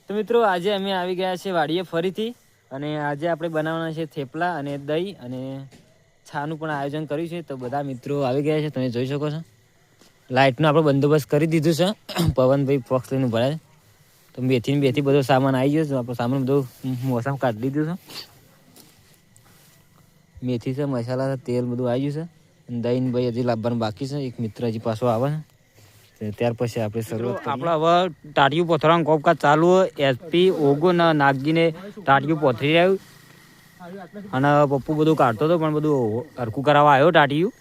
તો મિત્રો આજે અમે આવી ગયા છે વાડીએ ફરીથી અને આજે આપણે બનાવવાના છે થેપલા અને દહીં અને છાનું પણ આયોજન કર્યું છે. તો બધા મિત્રો આવી ગયા છે, તમે જોઈ શકો છો. લાઇટનો આપણે બંદોબસ્ત કરી દીધું છે. પવનભાઈ બોક્સ લઈને ભરાય તો બેથી બધો સામાન આવી ગયો છે. આપણો સામાન બધો મોસમ કાઢી લીધું છે. મેથી છે, મસાલા છે, તેલ બધું આવી ગયું છે. દહીં ભાઈ હજી લાવવાનું બાકી છે. એક મિત્ર હજી પાછો આવે છે. ત્યાર પછી આપણે શરૂઆત આપણે હવે ટાટિયું પોથરાનું કોમકાજ ચાલુ હોય. એસપી ઓગો ને નાગજીને ટાટિયું પોથરી રહ્યું અને પપ્પુ બધું કાઢતો હતો પણ બધું હરખું કરાવવા આવ્યો ટાટિયું.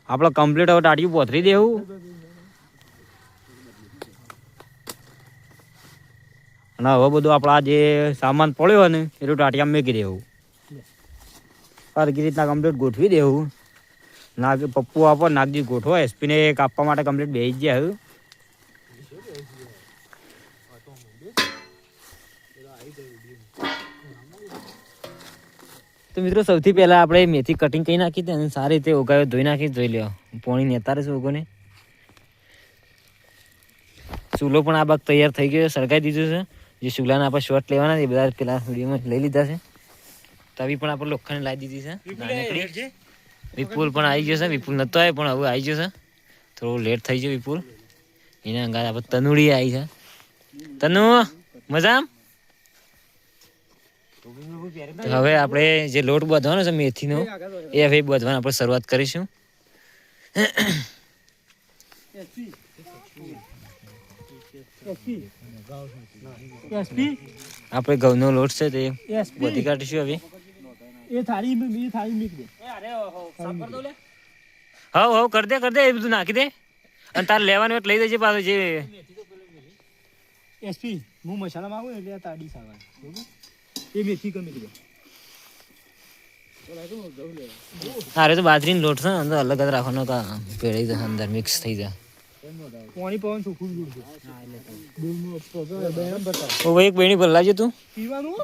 આપણે કમ્પ્લીટ હવે ટાટિયું પોથરી દેવું અને હવે બધું આપણા જે સામાન પડ્યો હોય ને એટલું ટાટિયા મેકી દેવું. હરકી રીતના કમ્પ્લીટ ગોઠવી દેવું. નાગ પપ્પુ આપો નાગજી ગોઠવો. એસપીને કાપવા માટે કમ્પ્લીટ બેસી જાય. તો મિત્રો સૌથી પહેલા આપણે મેથી કટિંગ કરી નાખી હતી અને સારી રીતે ઉગાયો ધોઈ નાખી. જોઈ લો પોણી નેતારે છે ઉગોને. ચૂલો પણ આ બાગ તૈયાર થઈ ગયો, સળગાવી દીધું છે. જે ચૂલાના આપણે શોર્ટ લેવાના એ બધા પેલા વિડીયોમાં લઈ લીધા છે. તવી પણ આપણે લોખંડ લાવી દીધી છે. વિપુલ પણ આવી ગયો છે. વિપુલ નતો આવ્યો પણ હવે આવી ગયો છે. થોડું લેટ થઈ ગયો વિપુલ. એના અંગાત આપણે તનુડી આવી છે. તનુ મજા. હવે આપણે જે લોટ બાંધવાનો છે મેથીનો એ હવે બાંધવાની આપણે શરૂઆત કરીશું. આપણે ઘઉંનો લોટ છે તે બધી કાઢીશું હવે. હા કર દે એ બધું નાખી દે અને તારે લેવાનું એટલે લઈ દેજે પાછું. જે એસપી હું મસાલા માંગુ એટલે તાડી સાવા એ મેથી કમી દે. અરે તો બાજરીનો લોટ છે અંદર અલગ જ રાખવાનો કા પેળી જશે અંદર મિક્સ થઈ જાય. પાણી પવન સુખું ઓ એક બેણી ભરલાજે તું પીવાનું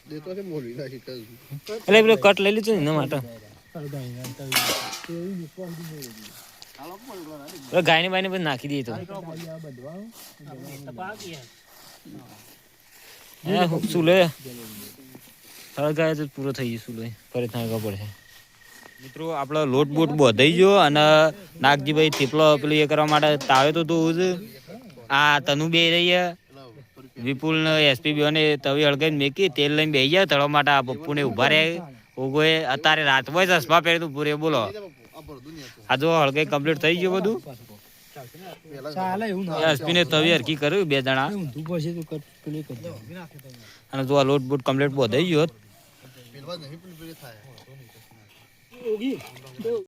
દેતો છે મોલી નાખી કર. એટલે પેલો કટ લઈ લીધું ને એના માટે. ગાયની બાયને બધું નાખી દઈએ તો સુલે ગાય તો પૂરો થઈ ગયો. સુલે ફરી થાંગવા પડશે. મિત્રો આપણો લોટ બોટ બંધાઈ ગયો અને નાગજીભાઈ થેપલો પેલું એ કરવા માટે તાવે તો તું જ આ તનુ બે રહી. વિપુલ ને એસપી બેને તવી હળગાઈને મેકી તેલ લઈને બેસી જાય તળવા માટે. આ પપ્પુને ઉભા રહે. ઓગોએ અત્યારે રાતમાં જ ચશ્મા પહેરી તું પૂરે બોલો. આ જો હળગાઈ કમ્પ્લીટ થઈ ગયું બધું. એસપીને તવી હરકી કર્યું 2 જણા અને જો આ લોટ બોટ કમ્પ્લીટ બંધાઈ ગયો.